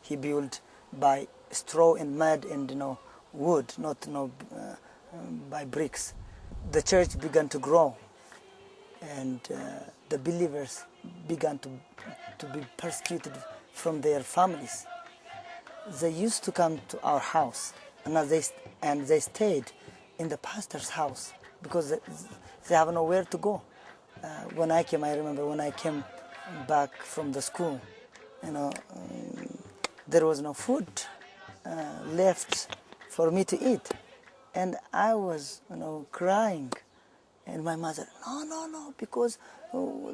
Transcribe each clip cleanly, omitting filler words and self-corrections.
he built by straw and mud and wood, not by bricks. The church began to grow, and the believers began to be persecuted from their families. They used to come to our house, and they stayed in the pastor's house because they have nowhere to go. I remember when I came back from the school, there was no food left for me to eat, and I was crying, and my mother, no, because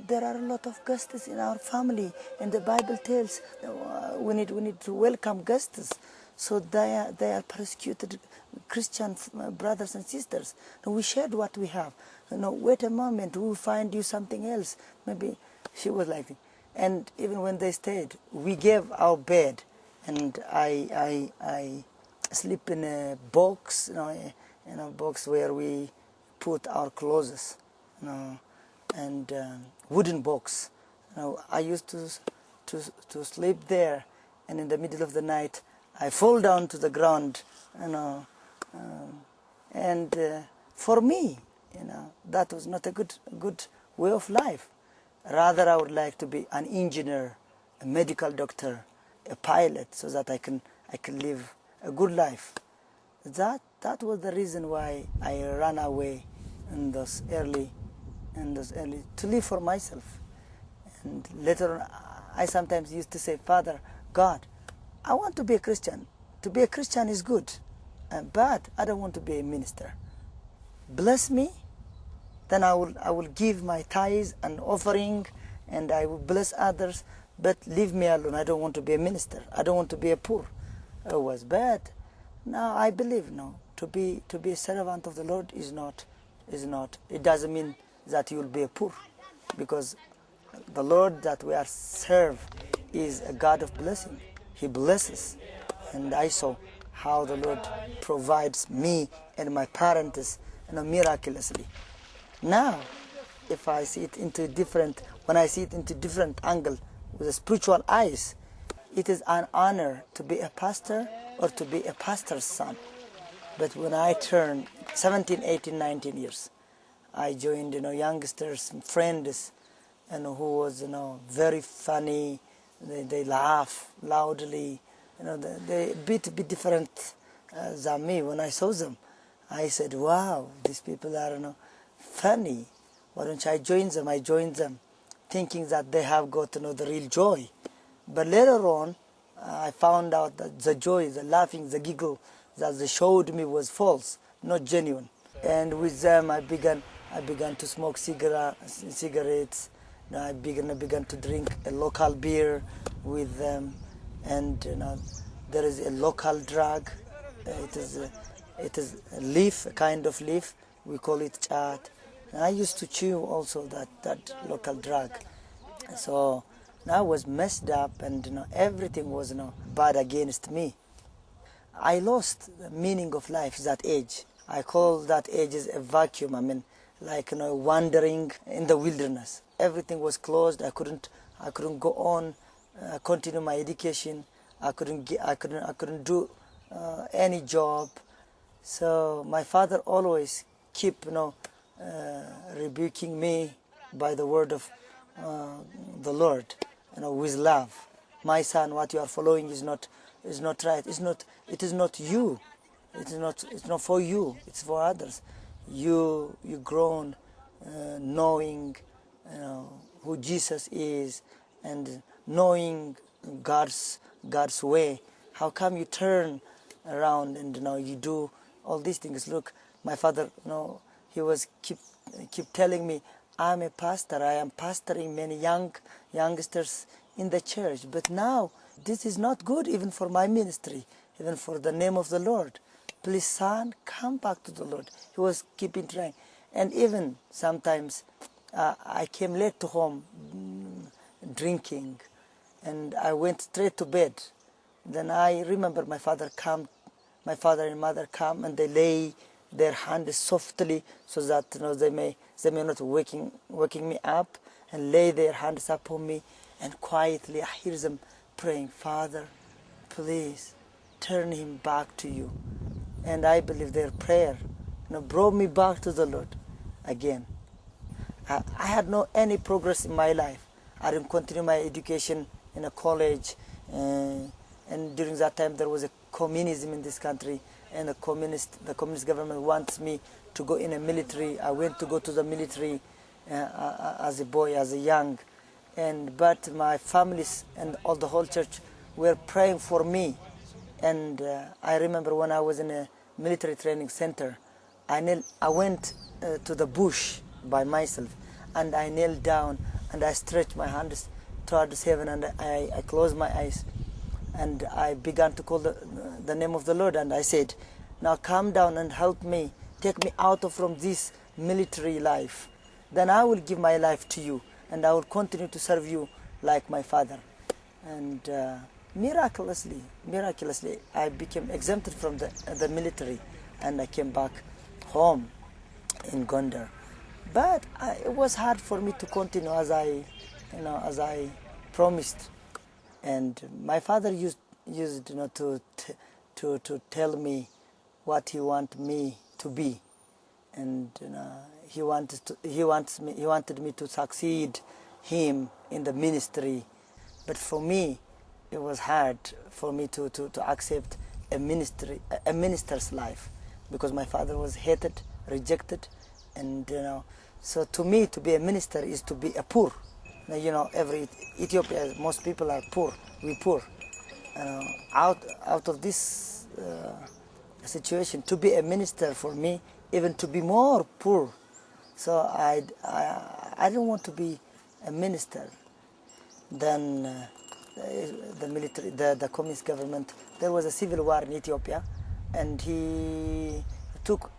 there are a lot of guests in our family, and the Bible tells we need to welcome guests. So they are persecuted Christian brothers and sisters. We shared what we have. Wait a moment, we will find you something else. Maybe she was like that. And even when they stayed, we gave our bed, and I sleep in a box, in a box where we put our clothes, and wooden box. I used to sleep there, and in the middle of the night, I fall down to the ground, and for me, that was not a good way of life. Rather, I would like to be an engineer, a medical doctor, a pilot, so that I can live a good life. That was the reason why I ran away in those early to live for myself. And later on, I sometimes used to say, Father, God, I want to be a Christian. To be a Christian is good, but I don't want to be a minister. Bless me, then I will give my tithes and offering, and I will bless others, but leave me alone. I don't want to be a minister. I don't want to be a poor. It was bad. Now I believe to be a servant of the Lord is not. It doesn't mean that you will be a poor, because the Lord that we are serve is a God of blessing. He blesses, and I saw how the Lord provides me and my parents miraculously. Now, if I see it when I see it into different angle with the spiritual eyes, it is an honor to be a pastor or to be a pastor's son. But when I turned 17, 18, 19 years, I joined youngsters and friends, who was very funny. They laugh loudly. They a bit different than me. When I saw them, I said, "Wow, these people are funny. Why don't I join them?" I joined them, thinking that they have got the real joy. But later on, I found out that the joy, the laughing, the giggle that they showed me was false, not genuine. And with them, I began to smoke cigarettes. I began to drink a local beer with them, and there is a local drug. It is a leaf, a kind of leaf. We call it chat. And I used to chew also that local drug. So I was messed up, and everything was bad against me. I lost the meaning of life at that age. I call that age as a vacuum. I mean, like wandering in the wilderness. Everything was closed. I couldn't go on, continue my education. I couldn't do any job. So my father always keep rebuking me by the word of the Lord, with love. My son, what you are following is not right. It is not you. It's not for you. It's for others. You grown knowing who Jesus is and knowing God's way. How come you turn around and you do all these things? Look, my father, he was keep telling me, I'm a pastor. I am pastoring many youngsters in the church. But now this is not good, even for my ministry, even for the name of the Lord. Please, son, come back to the Lord. He was keeping trying. And even sometimes I came late to home drinking, and I went straight to bed. Then I remember my father and mother come, and they lay their hands softly so that they may not waking me up, and lay their hands upon me, and quietly I hear them praying, Father, please turn him back to you. And I believe their prayer brought me back to the Lord again. I had no any progress in my life. I didn't continue my education in a college, and during that time there was a communism in this country, and the communist government wants me to go in a military. I went to go to the military as a boy, as a young, but my families and all the whole church were praying for me. And I remember when I was in a military training center, I went to the bush by myself, and I knelt down and I stretched my hands towards heaven, and I closed my eyes, and I began to call the name of the Lord, and I said, now come down and help me, take me out from this military life. Then I will give my life to you, and I will continue to serve you like my father. And miraculously, I became exempted from the military, and I came back home in Gondar. But it was hard for me to continue as I promised. And my father used to tell me what he wanted me to be, and he wanted me to succeed him in the ministry. But for me, it was hard for me to accept a minister's life, because my father was hated, rejected, and so to me, to be a minister is to be a poor. Every Ethiopia, most people are poor. We poor. Out of this situation, to be a minister for me, even to be more poor. So I didn't want to be a minister. Then the military, the communist government, there was a civil war in Ethiopia, and he took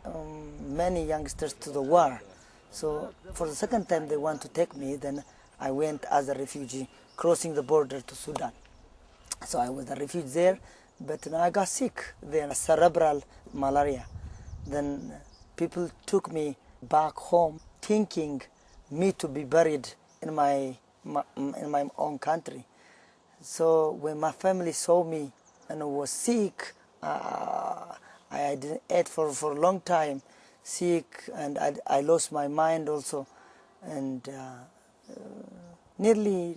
many youngsters to the war. So for the second time they want to take me. Then I went as a refugee, crossing the border to Sudan. So I was a refugee there, but I got sick then, cerebral malaria. Then people took me back home, thinking me to be buried in my own country. So when my family saw me and I was sick, I didn't eat for a long time, sick, and I lost my mind also, and nearly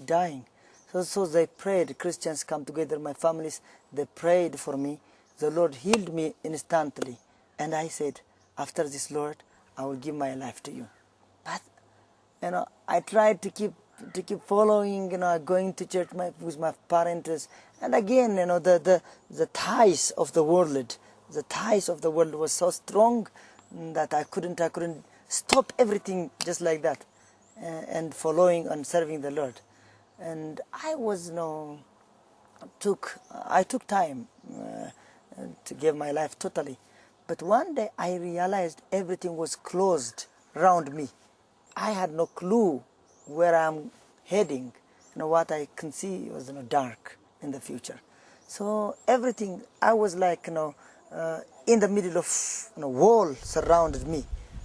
dying. So they prayed. Christians come together, my families, they prayed for me. The Lord healed me instantly, and I said, after this, Lord, I will give my life to you. But I tried to keep following, going to church with my parents, and again, the ties of the world. The ties of the world was so strong that I couldn't stop everything just like that, and following and serving the Lord. And I took time to give my life totally. But one day I realized everything was closed around me. I had no clue where I'm heading. What I can see was dark in the future. So everything, I was like in the middle of wall surrounded me.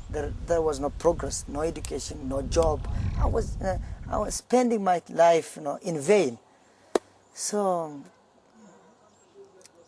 There was no progress, no education, no job. I was spending my life in vain. So